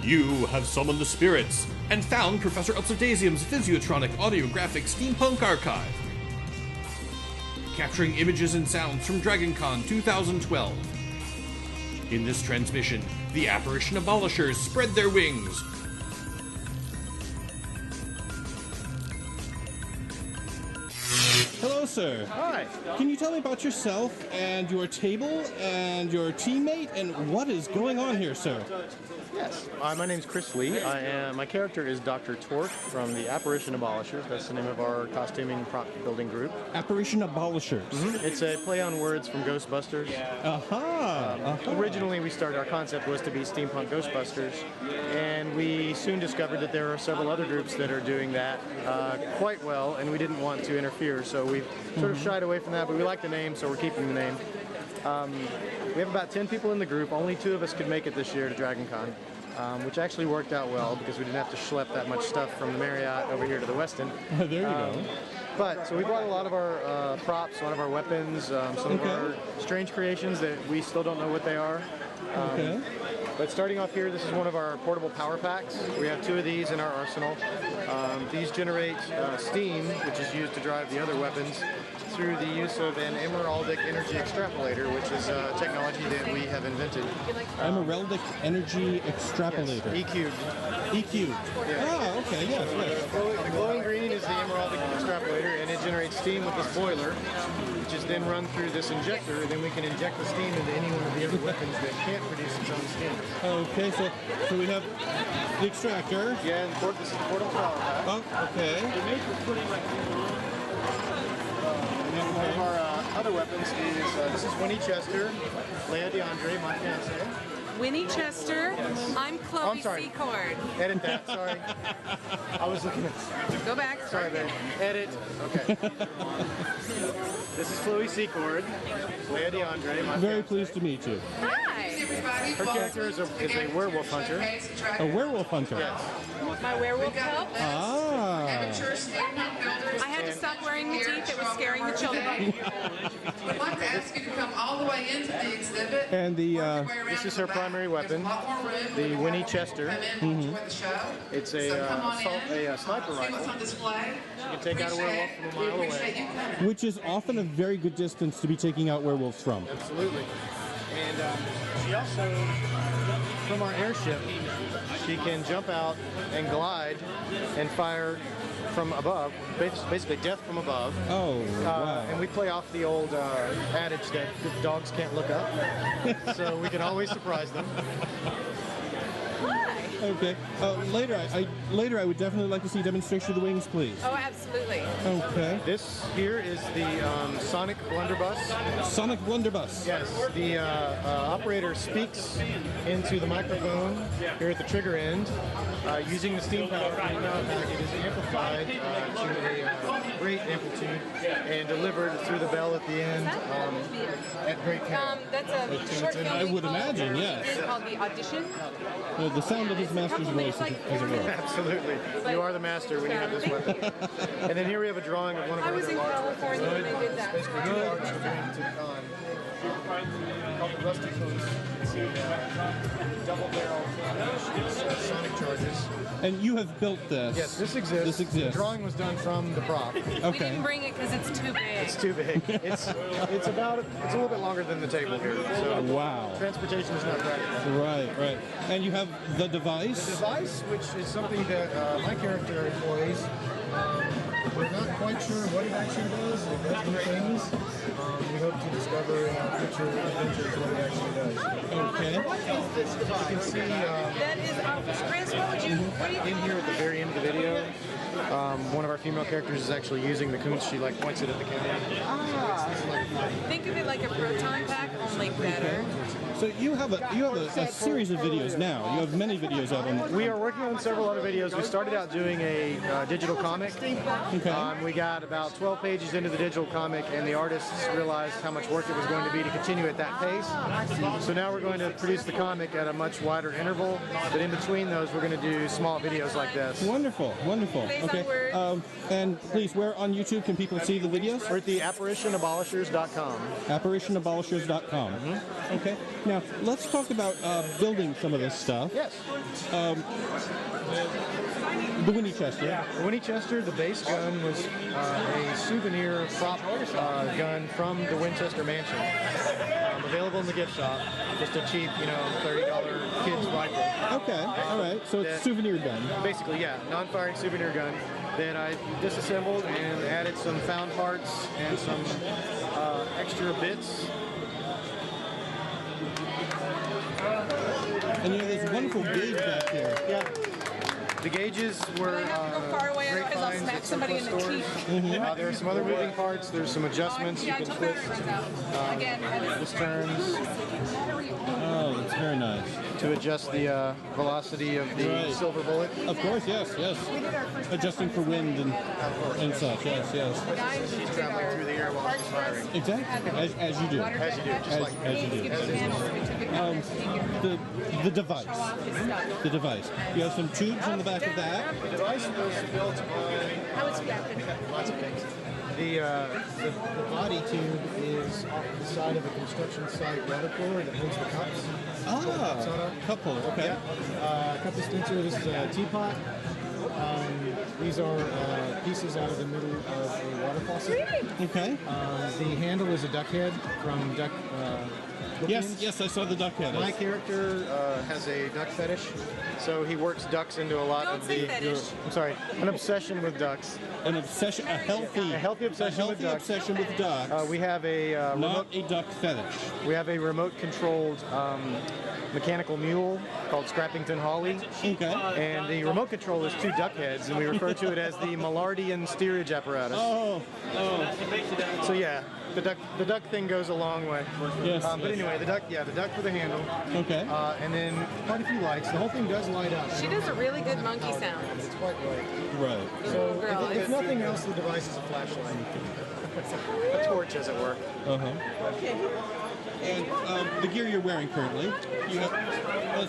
You have summoned the spirits and found Professor Upsodasium's Physiotronic Audiographic Steampunk Archive, capturing images and sounds from DragonCon 2012. In this transmission, the Apparition Abolishers spread their wings. Hello, sir. Hi. Can you tell me about yourself and your table and your teammate and what is going on here, sir? Yes. My name's Chris Lee. My character is Dr. Torque from the Apparition Abolishers. That's the name of our costuming prop building group. Apparition Abolishers. Mm-hmm. It's a play on words from Ghostbusters. Originally, our concept was to be Steampunk Ghostbusters, and we soon discovered that there are several other groups that are doing that quite well, and we didn't want to interfere, so we sort of shied away from that, but we like the name, so we're keeping the name. We have about 10 people in the group. Only 2 of us could make it this year to DragonCon, which actually worked out well because we didn't have to schlep that much stuff from the Marriott over here to the Westin. There you go. So we brought a lot of our props, a lot of our weapons, some of our strange creations that we still don't know what they are. But starting off here, this is one of our portable power packs. We have 2 of these in our arsenal. These generate steam, which is used to drive the other weapons, through the use of an emeraldic energy extrapolator, which is a technology that we have invented. Emeraldic energy extrapolator. Yes, E-cubed. E-cubed. Yeah. Oh, okay, yes. The glowing green is the emeraldic extrapolator, and it generates steam with this boiler, which is then run through this injector, and then we can inject the steam into any one of the other weapons that can't produce its own steam. Okay, so we have the extractor. Yeah, and this is the portable power pack. Oh, okay. One of our other weapons is, this is Winnie Chester, Leia DeAndre, my fiancée. Winnie Chester, I'm Chloe Secord. Edit that, sorry. I was looking at... Go back. Sorry, babe. Edit. Okay. This is Chloe Secord, Leia DeAndre, my Very fiancée. pleased to meet you. Hi. Her character is a werewolf hunter. A werewolf hunter? Yes. My werewolf help. Ah. I had to stop wearing the teeth. It was scaring the children. We'd like to ask you to come all the way into the exhibit. And this is her primary weapon, the Winnie Chester. It's a sniper rifle. She can take out a werewolf from a mile away. Which is often a very good distance to be taking out werewolves from. Absolutely. And she also, from our airship, she can jump out and glide and fire from above, basically death from above. Oh, wow. And we play off the old adage that dogs can't look up, so we can always surprise them. Hi. Okay. Later, I would definitely like to see a demonstration of the wings, please. Oh, absolutely. Okay. This here is the Sonic Blunderbuss. Sonic Blunderbuss. Yes. The operator speaks into the microphone here at the trigger end. Using the steam power from the power pack, it is amplified to a great amplitude and delivered through the bell at the end at great power. That's a short film. I would imagine, yes. It's called The Audition. Well, the sound of his master's voice, as it were. Absolutely. You are the master when you have this weapon. And then here we have a drawing of one of our I was other in large California when they did that. basically two arcs we're bringing to the con. Called the Rusty Coast. It's a double-barrel sonic charges. And you have built this. Yes, this exists. This exists. The drawing was done from the prop. We didn't bring it because it's too big. It's too big. It's a little bit longer than the table here. So Wow. transportation is not practical. Right. And you have the device. The device, which is something that my character employs. We're not quite sure what it actually does. It does new things. We hope to discover in our future adventures what it actually does. Okay. You can see That is, Chris, what do you in here at the very end of the video, one of our female characters is actually using the Kuntz. She like points it at the camera. think of it like a proton pack, only better. So you have a series of videos now. You have many videos out on. We are working on several other videos. We started out doing a digital comic. Okay. We got about 12 pages into the digital comic, and the artists realized how much work it was going to be to continue at that pace. So now we're going to produce the comic at a much wider interval, but in between those, we're going to do small videos like this. Wonderful, wonderful. on words. And please, where on YouTube can people see the videos? We're at the apparitionabolishers.com. Apparitionabolishers.com. Okay. Now, let's talk about building some of this stuff. Yes. The Winchester. The Winchester, the base gun was a souvenir prop gun from the Winchester Mansion. Available in the gift shop. Just a cheap, $30 kid's rifle. Okay, all right. So it's a souvenir gun. Basically, yeah, non-firing souvenir gun that I disassembled and added some found parts and some extra bits. And you have this wonderful gauge back here. Yeah. The gauges were I have to go far away, great otherwise I'll finds smack at somebody in the surplus teeth. stores. There are some other moving parts. There's some adjustments you Yeah, can until twist. battery runs out. Again, This turns Oh, that's very nice. to adjust the velocity of the Right. silver bullet. Of course, yes. Adjusting for wind and such, yes. Traveling through the air while it's firing. Exactly, as you do. As you do, just like As you do. The device. The device. You have some tubes on the back of that. The device was built on how it's reacted. lots of things. The body tube is off the side of a construction site water cooler that holds the cups. Couple, okay. Cup dispenser, this is a teapot. These are pieces out of the middle of a water faucet. Okay. The handle is a duck head from duck. Yes, I saw the duck head. My character has a duck fetish, so he works ducks into a lot Don't of say the. fetish. I'm sorry, an obsession with ducks. An obsession, a healthy obsession with ducks. obsession with ducks. We have a Not a duck fetish. We have a remote-controlled mechanical mule called Scrappington Holly. Okay. And the remote control is two duck heads, and we refer to it as the Millardian steerage apparatus. Oh. So yeah, the duck thing goes a long way. Yes. But anyway, the duck with a handle. Okay. And then quite a few lights. The whole thing does light up. She does a really good monkey sound. It's quite bright. Right. So Girl, if nothing else, the device is a flashlight. A torch, as it were. And the gear you're wearing currently, you have,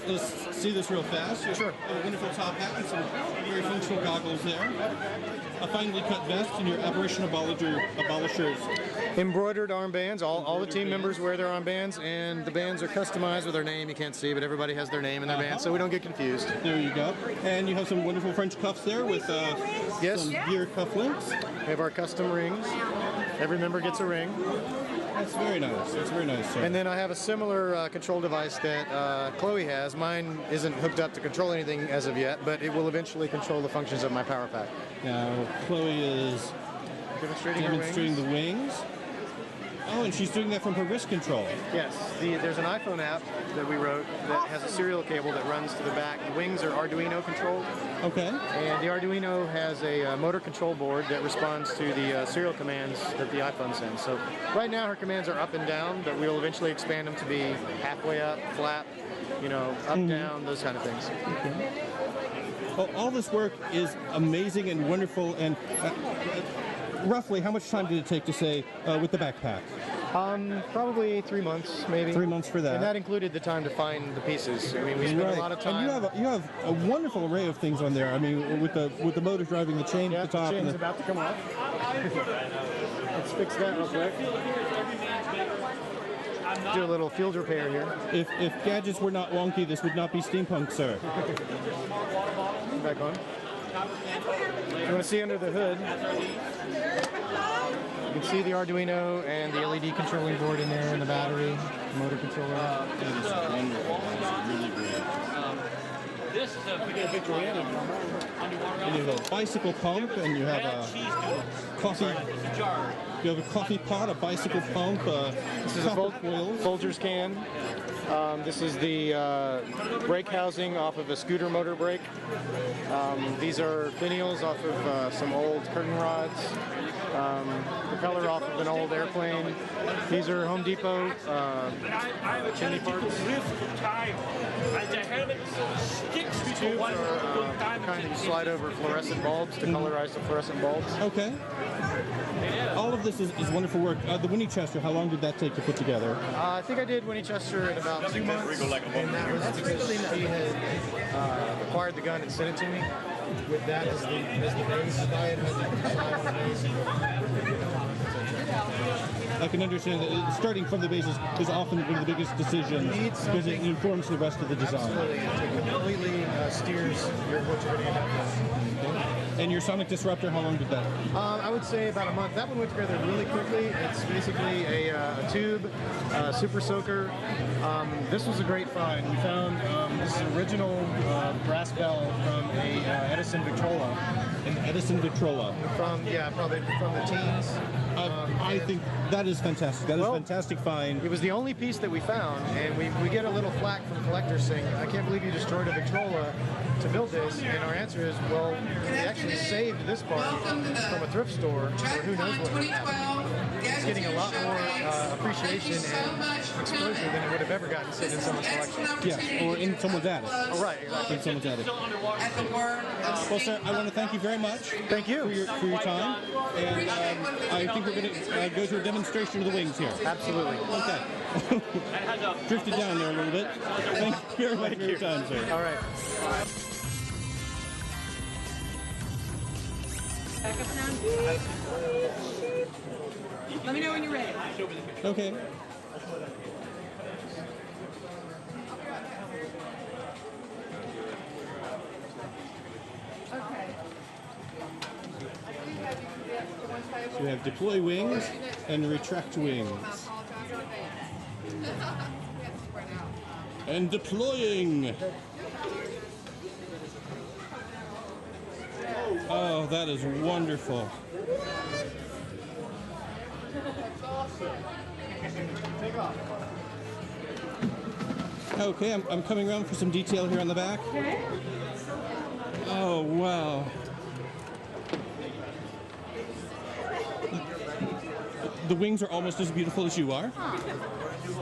let's see this real fast. Sure. A wonderful top hat and some very functional goggles there. A finely cut vest and your Apparition Abolishers. Embroidered armbands. All the team members wear their armbands, and the bands are customized with their name. You can't see, but everybody has their name in their band, so we don't get confused. There you go. And you have some wonderful French cuffs there with some gear cufflinks. We have our custom rings. Every member gets a ring. That's very nice. That's very nice, sir. And then I have a similar control device that Chloe has. Mine isn't hooked up to control anything as of yet, but it will eventually control the functions of my power pack. Now, Chloe is demonstrating the wings. Oh, and she's doing that from her wrist control. Yes. There's an iPhone app that we wrote that has a serial cable that runs to the back. The wings are Arduino controlled. Okay. And the Arduino has a motor control board that responds to the serial commands that the iPhone sends. So right now her commands are up and down, but we'll eventually expand them to be halfway up, flat, up, down, those kind of things. Okay. Well, all this work is amazing and wonderful. And roughly, how much time did it take to say with the backpack? Probably 3 months, maybe. 3 months for that. And that included the time to find the pieces. I mean, we spent a lot of time. And you have a wonderful array of things on there. I mean, with the motor driving the chain at the top. The chain's about to come off. Let's fix that real quick. Do a little field repair here. If gadgets were not wonky, this would not be steampunk, sir. Back on. You want to see under the hood? You can see the Arduino and the LED controlling board in there, and the battery, motor controller. That is wonderful. That is really great. And you have a bicycle pump, and you have a coffee. You have a coffee pot, a bicycle pump. This is a Folgers can. This is the brake housing off of a scooter motor brake. These are finials off of some old curtain rods. Propeller off of an old airplane. These are Home Depot chimney parts. These tubes are kind of slide over fluorescent bulbs to colorize the fluorescent bulbs. Okay. All of this is wonderful work. The Winchester, how long did that take to put together? I think I did Winchester in about 2 months, and that was because she had acquired the gun and sent it to me. with that as the base. Buy it as the base. I can understand that starting from the base is often one of the biggest decisions because it informs the rest of the design. Absolutely, it completely steers what you're going to end up with. Okay. And your Sonic Disruptor, how long did that? I would say about a month. That one went together really quickly. It's basically a tube, super soaker. This was a great find. We found this original brass bell from a Edison Victrola. An Edison Victrola. Probably from the teens. I think that is fantastic. That is a fantastic find. It was the only piece that we found, and we get a little flack from collectors saying, I can't believe you destroyed a Victrola to build this, and our answer is, well, we actually saved this part from a thrift store, or who knows what would happen. It's getting a lot more appreciation and exposure than it would have ever gotten sitting in someone's collection. Yes, or in someone's attic. Oh, right, exactly. In someone's attic. Well, sir, I want to thank you very much. Thank you. For your time. And I think we're going to go to a demonstration of the wings here. Absolutely. Okay. Drifted down there a little bit. Thank you very much for your time, sir. All right. Backup sound. Let me know when you're ready. Okay. So we have deploy wings and retract wings. And deploying. Oh, that is wonderful. Okay, I'm coming around for some detail here on the back. Oh, wow. The wings are almost as beautiful as you are.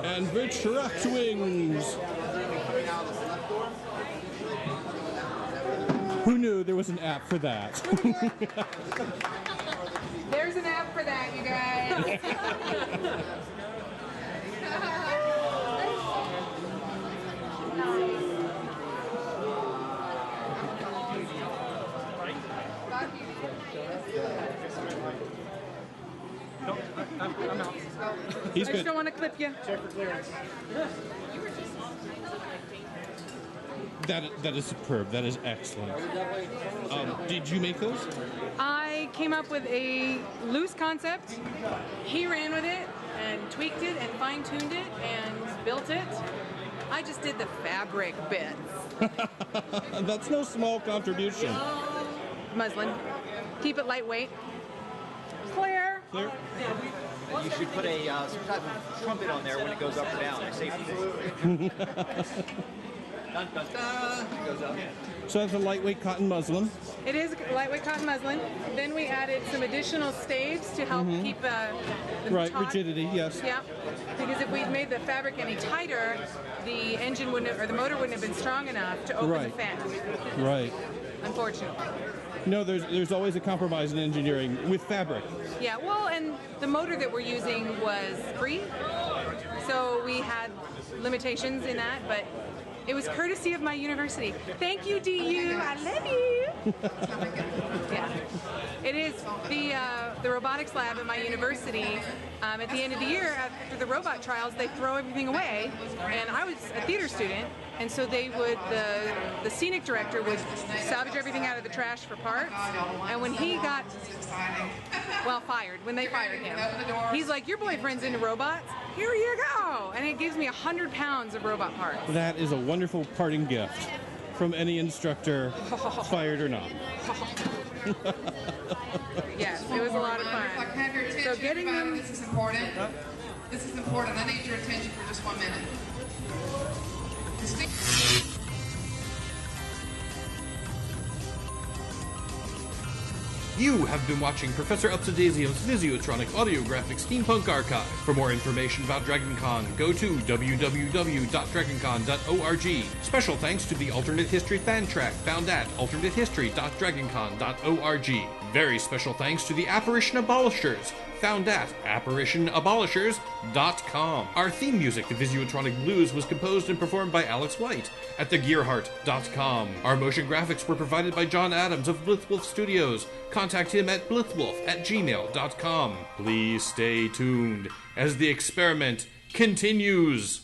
And retract wings. Who knew there was an app for that? There's an app for that, you guys. He's I just don't want to clip you. Check for clearance. That is superb. That is excellent. Did you make those? I came up with a loose concept. He ran with it and tweaked it and fine-tuned it and built it. I just did the fabric bits. That's no small contribution. Muslin. Keep it lightweight. Clear. Clear? You should put a some type of trumpet on there when it goes up or down. A safety thing. Dun, dun, dun. It goes up. So that's a lightweight cotton muslin. It is lightweight cotton muslin. Then we added some additional staves to help keep them Right, taut. rigidity, yes. Yeah, because if we'd made the fabric any tighter, the engine wouldn't have, or the motor wouldn't have been strong enough to open the Right. fan. Right. Unfortunately. No, there's always a compromise in engineering with fabric. Yeah, well, and the motor that we're using was free, so we had limitations in that, but it was courtesy of my university. Thank you, DU. I love you. Yeah. It is the robotics lab at my university. At the end of the year, after the robot trials, they throw everything away. And I was a theater student, and so they would, the scenic director would salvage everything out of the trash for parts. And when he got, fired, when they fired him, he's like, your boyfriend's into robots? Here you go! And it gives me 100 pounds of robot parts. That is a wonderful parting gift from any instructor, fired or not. Yes, it was a lot of fun. If I can have your attention, So getting everybody, them- this is important. This is important. I need your attention for just 1 minute. You have been watching Professor Upsidasium's Physiotronic Audiographic Steampunk Archive. For more information about DragonCon, go to www.dragoncon.org. Special thanks to the Alternate History fan track found at alternatehistory.dragoncon.org. Very special thanks to the Apparition Abolishers found at apparitionabolishers.com. Our theme music, The Visuatronic Blues, was composed and performed by Alex White at thegearheart.com. Our motion graphics were provided by John Adams of Blithwolf Studios. Contact him at blithwolf@gmail.com. Please stay tuned as the experiment continues.